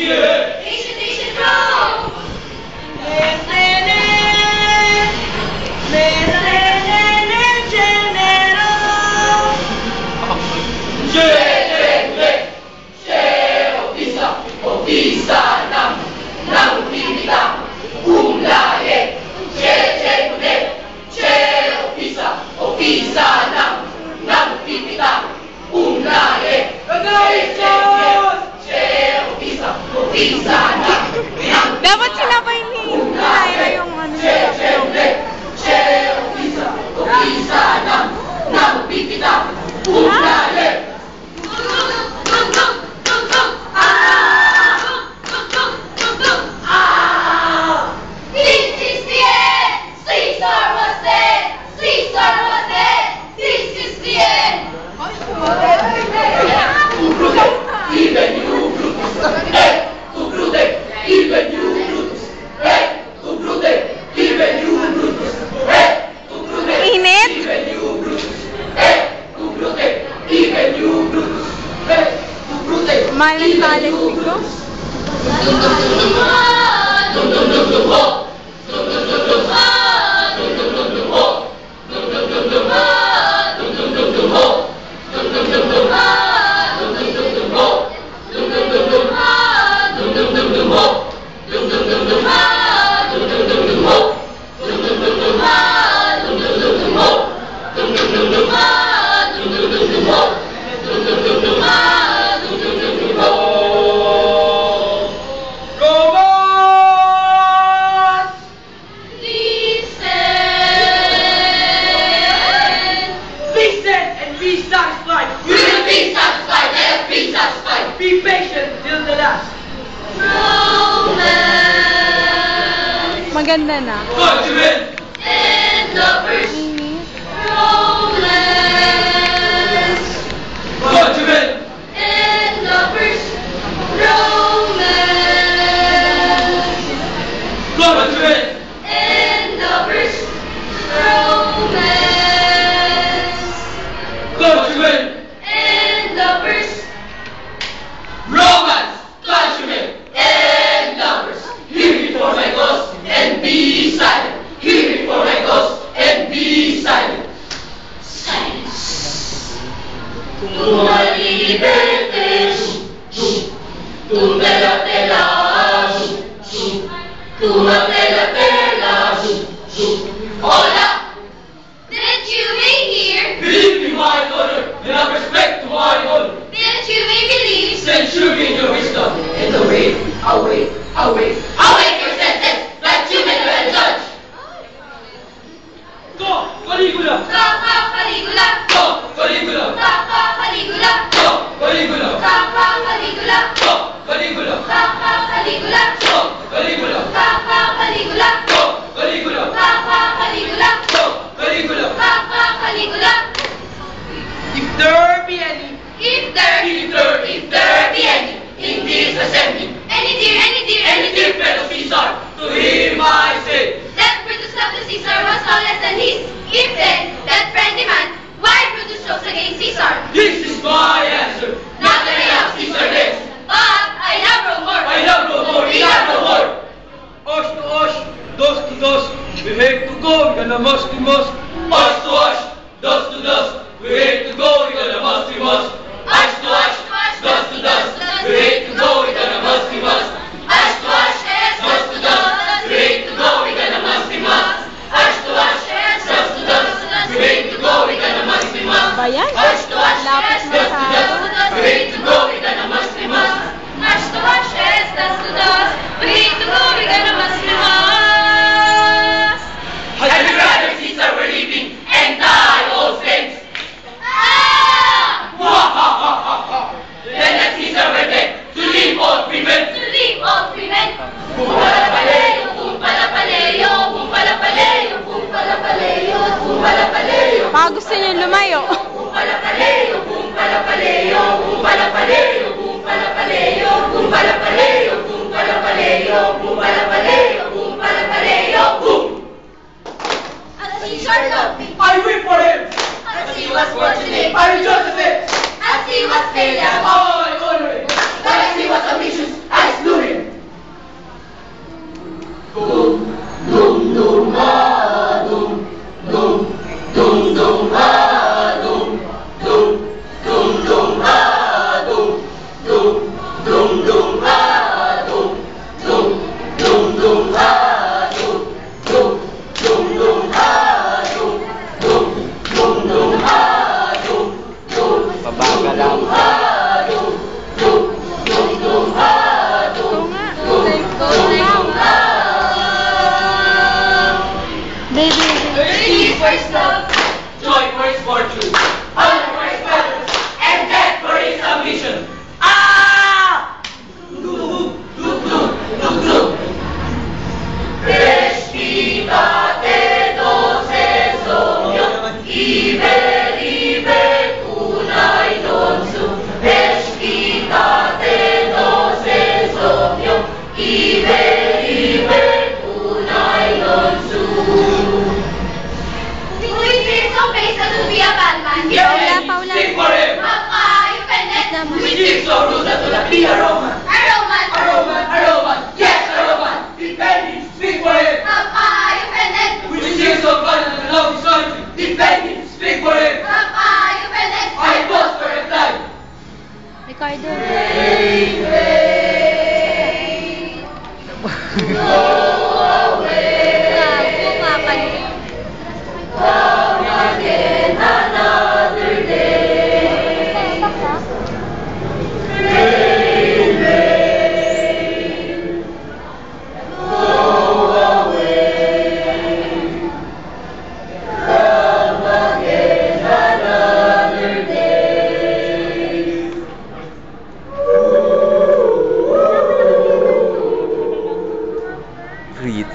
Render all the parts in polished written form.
Station Row! Ofisa ng pipita, umlaye, ofisa ng pipita, umlaye, ofisa ng Dapat sila pa yung hinihintay yung ano ofisa ng pipita, umlaye. Mahal ng talent ko. Be patient till the last. Romance. Maganda na. And lovers. Romance. And lovers. Romance. And lovers. Romance. And lovers. Romance, countrymen, and lovers, hear me for my cause and be silent. Hear me for my cause and be silent. Silence. Tu malibete, tu tela tela, tu tela tela, hola. That you may hear. Believe me, my honor, and have respect to my honor. That you may believe. Censure me in your wisdom, and await your sentence that you may well judge. Go, Caligula! Kaka Caligula. Go, Caligula! Kaka Caligula. Go, Caligula! Kaka Caligula. Go, Caligula! Kaka Caligula. Go, Caligula! Kaka Caligula. Go, Caligula! Kaka Caligula. Go, Caligula! Kaka Caligula. If there be any in this assembly, Any dear fellow Caesar, to hear my say. that Brutus loved the Caesar was no less than his. If then that friend demand, why Brutus rose against Caesar? This is my answer. Not that I have Caesar lives. But I love no more. I love no more. We love no more. Osh to osh, dos to dos, we hate to go, we're gonna must to must. Osh to osh, dust to dust. We hate to go. We gonna must. We must. Ash to ash, dust to dust. We hate to go. We gonna must. We must. Ash to ash, dust to dust. We hate to go. We gonna must. We must. Ash to ash, dust to dust. We hate to go. We gonna must. We must. Ba yan? Ash to ash, Lapit na dust to dust. We hate to go. We gonna must. We must. Ash to ash, dust to dust. We hate to go, we gonna must be must. I'd rather Caesar were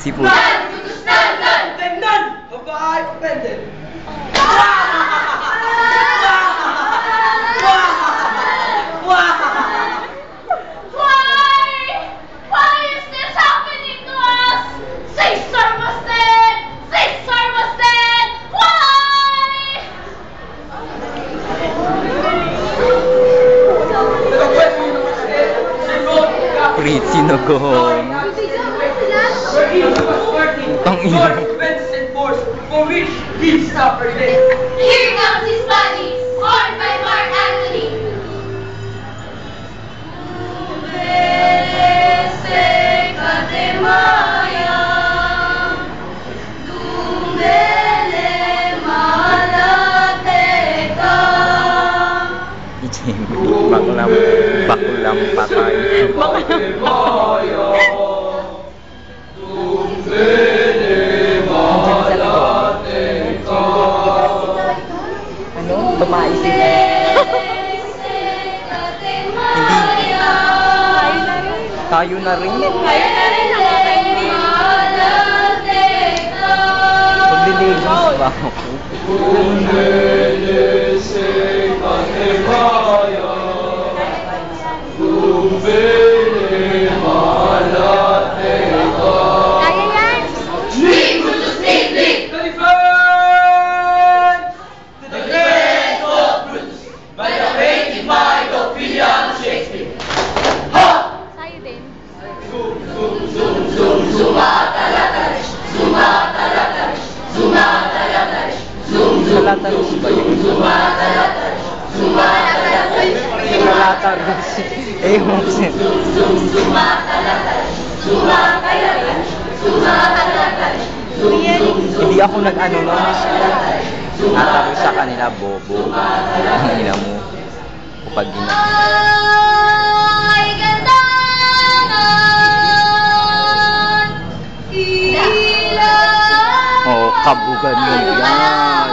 Seafood. None, Brutus, none, none. Then none have I offended. Why is this happening to us? Caesar was dead! Caesar was dead! Why? Pretty no go home. Wherein he was working Utang ina. for defense and force for which he suffered death. Here comes his body, born by Mark Antony. Jamie, bakulang patay. Ano? Tumaisip. Tayo na rin. Maglilinis ba ako? Kaya yan! Lead, Brutus, lead, lead. The defense! The defense of Brutus by the creative mind of William Shakespeare. Ha! Sa'yo din. Kalataros ba yun? Kalataros. Eh, Moksen. Hindi ako nag-ano nun. Nataro sa kanila, bobo. Ang ina mo. Kapag gina. Ay, gandangan, ilan. Oh, kabugan yun yan.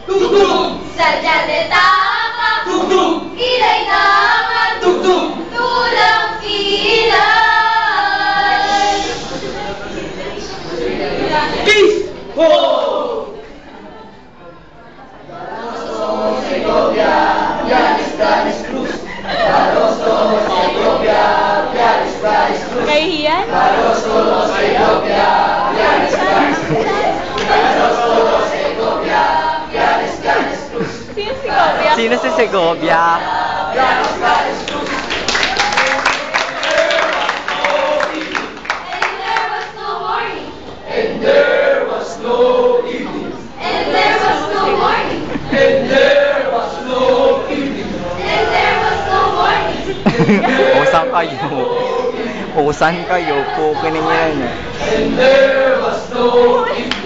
Tugtog! Sadya de tama, Tugtog! ilay naman, Tugtog! tulang kilay. Peace! Ho! Kahihiyan? Sino si Kopya? Sino si Segovia? And there was no morning, And there was no evening. and there was no And morning, there was no evening. and there was no morning. O, saan kayo? O, saan kayo? Po, kanina yan. And there was no evening.